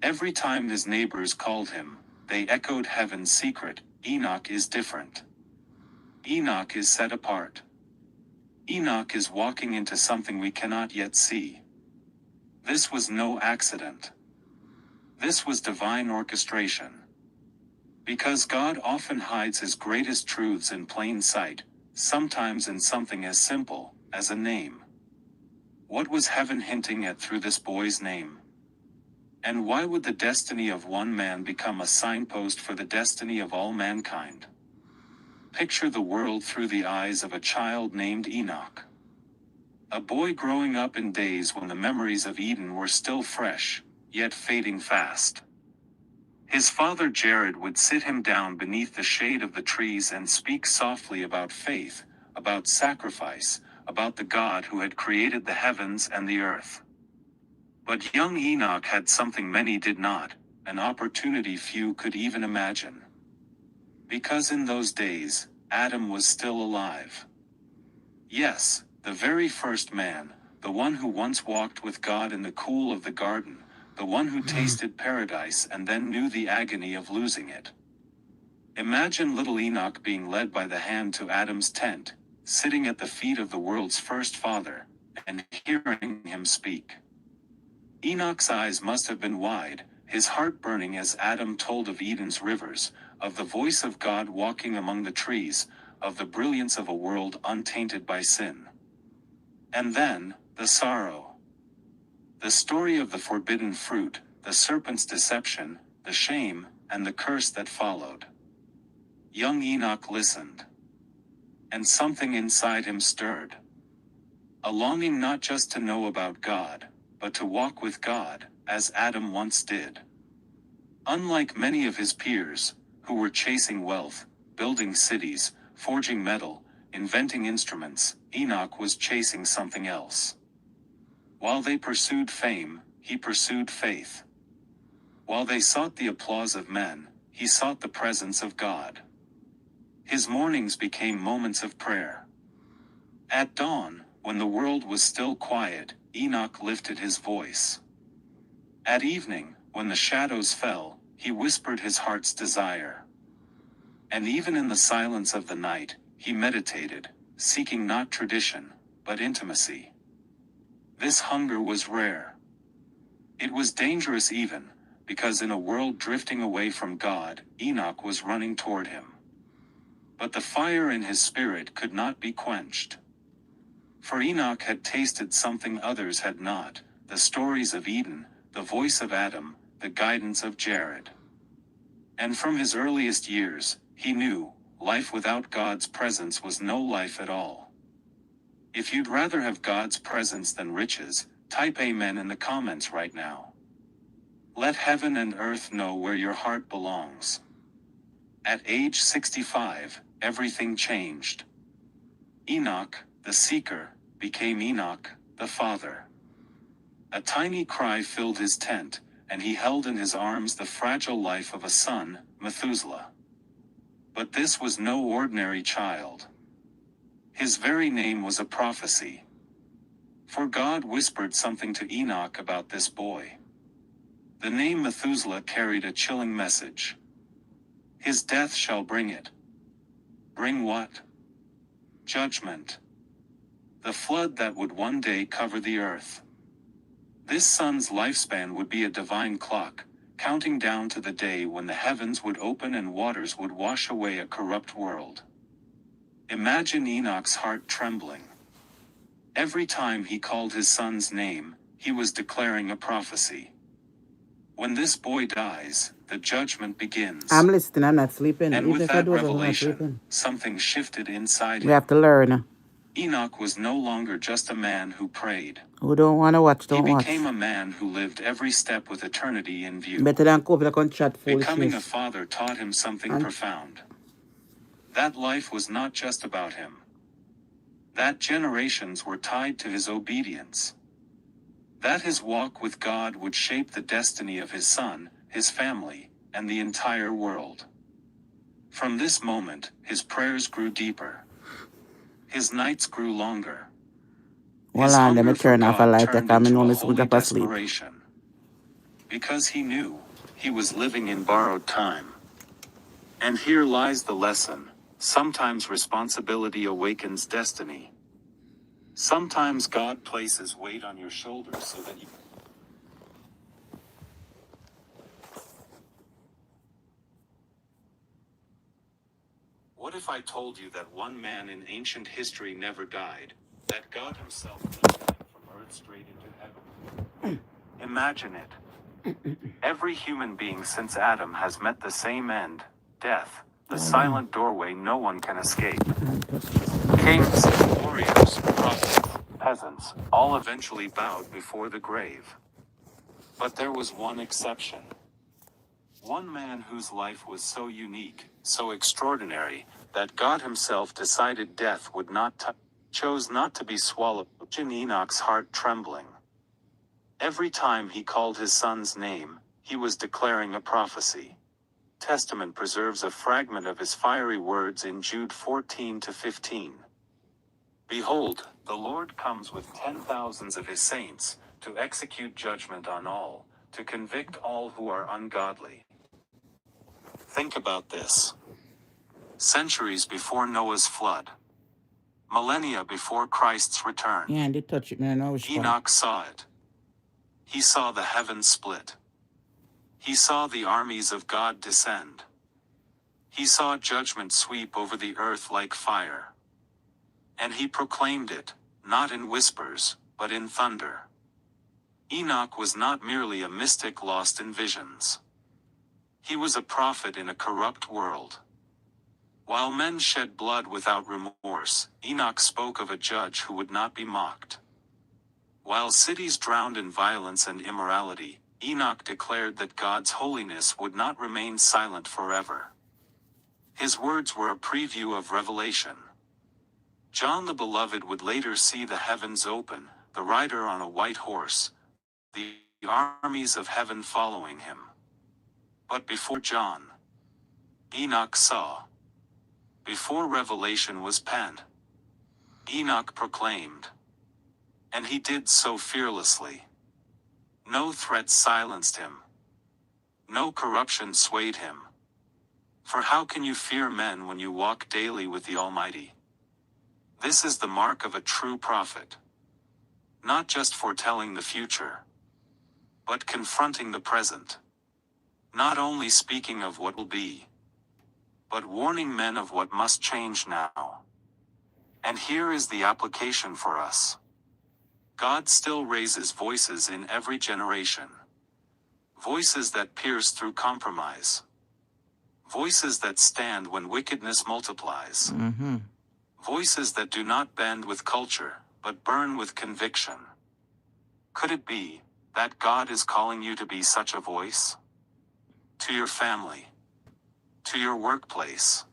Every time his neighbors called him, they echoed heaven's secret, Enoch is different. Enoch is set apart. Enoch is walking into something we cannot yet see. This was no accident. This was divine orchestration. Because God often hides his greatest truths in plain sight, sometimes in something as simple as a name. What was heaven hinting at through this boy's name? And why would the destiny of one man become a signpost for the destiny of all mankind? Picture the world through the eyes of a child named Enoch. A boy growing up in days when the memories of Eden were still fresh, yet fading fast. His father Jared would sit him down beneath the shade of the trees and speak softly about faith, about sacrifice, about the God who had created the heavens and the earth. But young Enoch had something many did not, an opportunity few could even imagine. Because in those days, Adam was still alive. Yes, the very first man, the one who once walked with God in the cool of the garden, the one who tasted paradise and then knew the agony of losing it. Imagine little Enoch being led by the hand to Adam's tent, sitting at the feet of the world's first father, and hearing him speak. Enoch's eyes must have been wide, his heart burning as Adam told of Eden's rivers, of the voice of God walking among the trees, of the brilliance of a world untainted by sin. And then, the sorrow. The story of the forbidden fruit, the serpent's deception, the shame, and the curse that followed. Young Enoch listened. And something inside him stirred. A longing not just to know about God, but to walk with God, as Adam once did. Unlike many of his peers, who were chasing wealth, building cities, forging metal, inventing instruments, Enoch was chasing something else. While they pursued fame, he pursued faith. While they sought the applause of men, he sought the presence of God. His mornings became moments of prayer. At dawn, when the world was still quiet, Enoch lifted his voice. At evening, when the shadows fell, he whispered his heart's desire. And even in the silence of the night, he meditated, seeking not tradition, but intimacy. This hunger was rare. It was dangerous even, because in a world drifting away from God, Enoch was running toward him. But the fire in his spirit could not be quenched. For Enoch had tasted something others had not, the stories of Eden, the voice of Adam, the guidance of Jared. And from his earliest years, he knew, life without God's presence was no life at all. If you'd rather have God's presence than riches, type amen in the comments right now. Let heaven and earth know where your heart belongs. At age 65, everything changed. Enoch, the seeker, became Enoch, the father. A tiny cry filled his tent, and he held in his arms the fragile life of a son, Methuselah. But this was no ordinary child. His very name was a prophecy. For God whispered something to Enoch about this boy. The name Methuselah carried a chilling message. His death shall bring it. Bring what? Judgment. The flood that would one day cover the earth. This son's lifespan would be a divine clock, counting down to the day when the heavens would open and waters would wash away a corrupt world. Imagine Enoch's heart trembling. Every time he called his son's name, he was declaring a prophecy. When this boy dies, the judgment begins. I'm listening, I'm not sleeping. And Even with if I that do it, I'm not revelation, sleeping. something shifted inside We him. have to learn. Enoch was no longer just a man who prayed. Who don't want to watch, don't He watch. became a man who lived every step with eternity in view. Better than couple that can chat Becoming a foolishness. father taught him something And- profound. That life was not just about him. That generations were tied to his obedience. That his walk with God would shape the destiny of his son, his family, and the entire world. From this moment, his prayers grew deeper. His nights grew longer. Well, His on, let me hunger for turn off a God light. I turned can't into know a me so holy much up asleep. desperation. Because he knew, he was living in borrowed time. And here lies the lesson. Sometimes responsibility awakens destiny. Sometimes God places weight on your shoulders so that you... What if I told you that one man in ancient history never died, that God himself took life from earth straight into heaven? Imagine it. Every human being since Adam has met the same end, death, the silent doorway no one can escape. Kings, warriors, prophets, peasants, all eventually bowed before the grave. But there was one exception. One man whose life was so unique, so extraordinary, that God himself decided death would not chose not to be swallowed. In Enoch's heart trembling. Every time he called his son's name, he was declaring a prophecy. Testament preserves a fragment of his fiery words in Jude 14-15. Behold, the Lord comes with 10,000s of his saints, to execute judgment on all, to convict all who are ungodly. Think about this. Centuries before Noah's flood. Millennia before Christ's return. Yeah, and they touch it, man. I know which part. Enoch saw it. He saw the heavens split. He saw the armies of God descend. He saw judgment sweep over the earth like fire. And he proclaimed it, not in whispers, but in thunder. Enoch was not merely a mystic lost in visions. He was a prophet in a corrupt world. While men shed blood without remorse, Enoch spoke of a judge who would not be mocked. While cities drowned in violence and immorality, Enoch declared that God's holiness would not remain silent forever. His words were a preview of Revelation. John the Beloved would later see the heavens open, the rider on a white horse, the armies of heaven following him. But before John, Enoch saw. Before Revelation was penned, Enoch proclaimed. And he did so fearlessly. No threat silenced him. No corruption swayed him. For how can you fear men when you walk daily with the Almighty? This is the mark of a true prophet. Not just foretelling the future, but confronting the present. Not only speaking of what will be, but warning men of what must change now. And here is the application for us. God still raises voices in every generation. Voices that pierce through compromise. Voices that stand when wickedness multiplies. Mm-hmm. Voices that do not bend with culture, but burn with conviction. Could it be that God is calling you to be such a voice? To your family, to your workplace,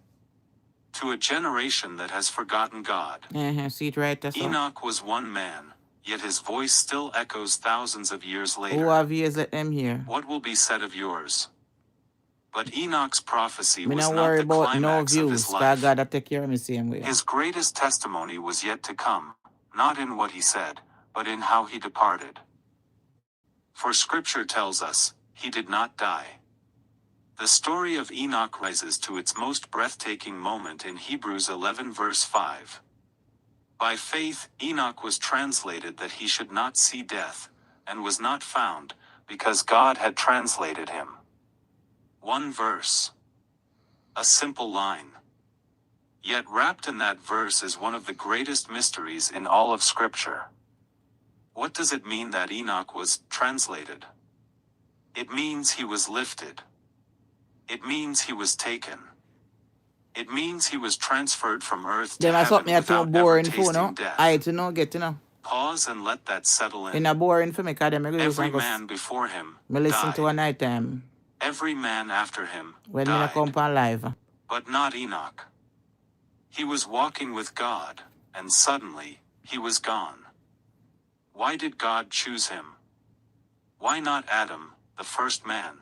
to a generation that has forgotten God. See it right there, sir. Enoch was one man, yet his voice still echoes thousands of years Who later. have ears, let them hear. What will be said of yours? But Enoch's prophecy Me was not not worry the about no climax of views, his because life. God will take care of me same way. His greatest testimony was yet to come, not in what he said, but in how he departed. For scripture tells us, he did not die. The story of Enoch rises to its most breathtaking moment in Hebrews 11 verse 5. By faith, Enoch was translated that he should not see death, and was not found, because God had translated him. One verse. A simple line. Yet wrapped in that verse is one of the greatest mysteries in all of Scripture. What does it mean that Enoch was translated? It means he was lifted. It means he was taken. It means he was transferred from earth to Them are heaven something that too without ever boring for tasting no. death. I to know get Pause and let that settle In in. a boring for me, because them Every man before him me listen to a died. night time Every man after him when me not come died. on live. But not Enoch. He was walking with God, and suddenly, he was gone. Why did God choose him? Why not Adam, the first man?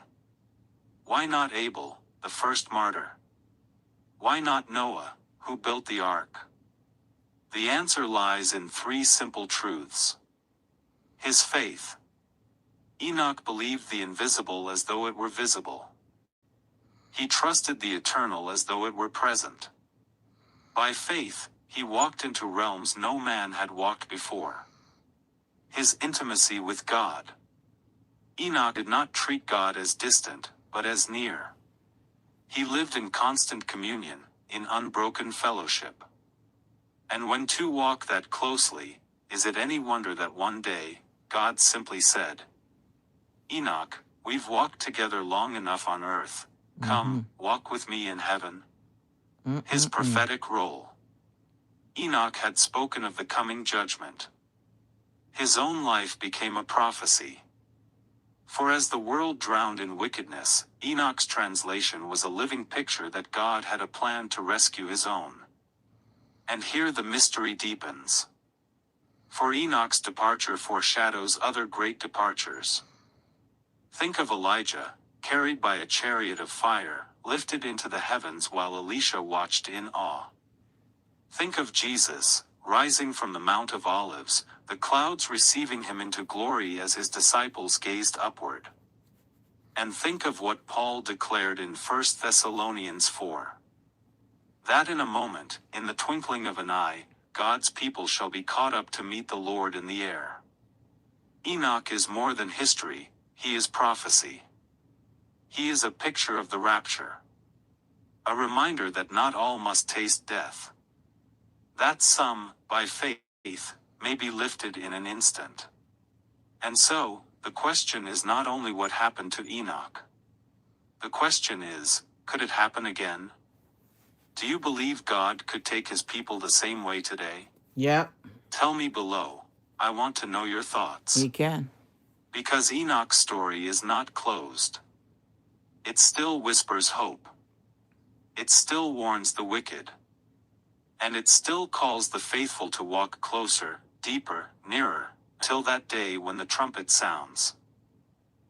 Why not Abel, the first martyr? Why not Noah, who built the ark? The answer lies in three simple truths. His faith. Enoch believed the invisible as though it were visible. He trusted the eternal as though it were present. By faith, he walked into realms no man had walked before. His intimacy with God. Enoch did not treat God as distant, but as near. He lived in constant communion, in unbroken fellowship. And when two walk that closely, is it any wonder that one day, God simply said, Enoch, we've walked together long enough on earth. Come, walk with me in heaven. His prophetic role. Enoch had spoken of the coming judgment. His own life became a prophecy. For as the world drowned in wickedness, Enoch's translation was a living picture that God had a plan to rescue his own. And here the mystery deepens. For Enoch's departure foreshadows other great departures. Think of Elijah, carried by a chariot of fire, lifted into the heavens while Elisha watched in awe. Think of Jesus, rising from the Mount of Olives, the clouds receiving him into glory as his disciples gazed upward. And think of what Paul declared in 1 Thessalonians 4. That in a moment, in the twinkling of an eye, God's people shall be caught up to meet the Lord in the air. Enoch is more than history, he is prophecy. He is a picture of the rapture. A reminder that not all must taste death. That some, by faith, may be lifted in an instant. And so, the question is not only what happened to Enoch. The question is, could it happen again? Do you believe God could take his people the same way today? Yeah, Tell me below. I want to know your thoughts. he can. Because Enoch's story is not closed. It still whispers hope. It still warns the wicked. And it still calls the faithful to walk closer, deeper, nearer, till that day when the trumpet sounds.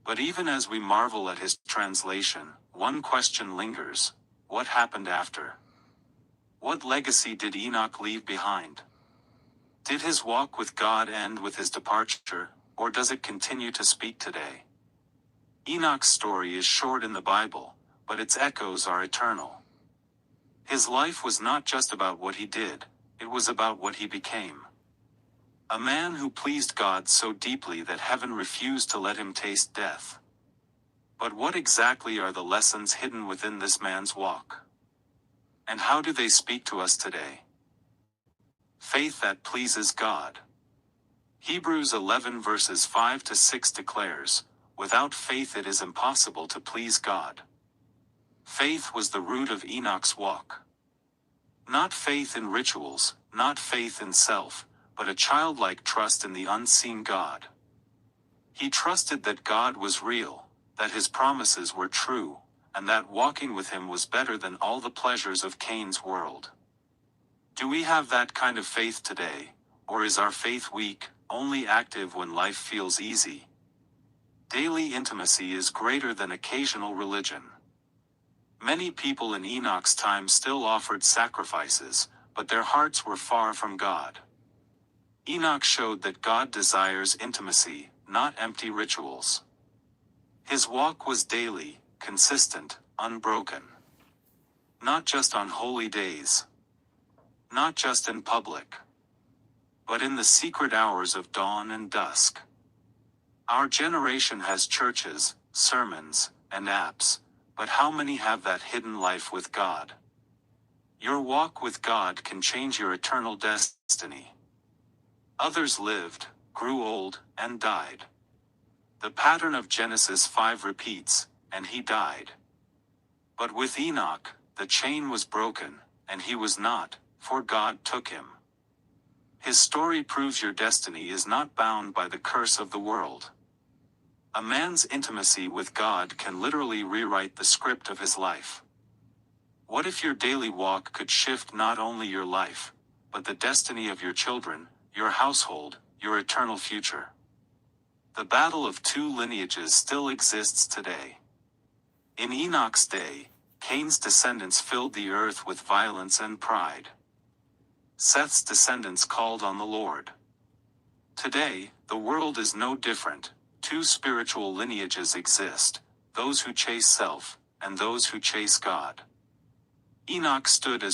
But even as we marvel at his translation, one question lingers. What happened after? What legacy did Enoch leave behind? Did his walk with God end with his departure, or does it continue to speak today? Enoch's story is short in the Bible, but its echoes are eternal. His life was not just about what he did, it was about what he became. A man who pleased God so deeply that heaven refused to let him taste death. But what exactly are the lessons hidden within this man's walk? And how do they speak to us today? Faith that pleases God. Hebrews 11 verses 5 to 6 declares, "Without faith it is impossible to please God." Faith was the root of Enoch's walk. Not faith in rituals, not faith in self, but a childlike trust in the unseen God. He trusted that God was real, that his promises were true, and that walking with him was better than all the pleasures of Cain's world. Do we have that kind of faith today, or is our faith weak, only active when life feels easy? Daily intimacy is greater than occasional religion. Many people in Enoch's time still offered sacrifices, but their hearts were far from God. Enoch showed that God desires intimacy, not empty rituals. His walk was daily, consistent, unbroken. Not just on holy days. Not just in public. But in the secret hours of dawn and dusk. Our generation has churches, sermons, and apps, but how many have that hidden life with God? Your walk with God can change your eternal destiny. Others lived, grew old, and died. The pattern of Genesis 5 repeats, and he died. But with Enoch, the chain was broken, and he was not, for God took him. His story proves your destiny is not bound by the curse of the world. A man's intimacy with God can literally rewrite the script of his life. What if your daily walk could shift not only your life, but the destiny of your children, your household, your eternal future? The battle of two lineages still exists today. In Enoch's day, Cain's descendants filled the earth with violence and pride. Seth's descendants called on the Lord. Today, the world is no different. Two spiritual lineages exist, those who chase self, and those who chase God. Enoch stood as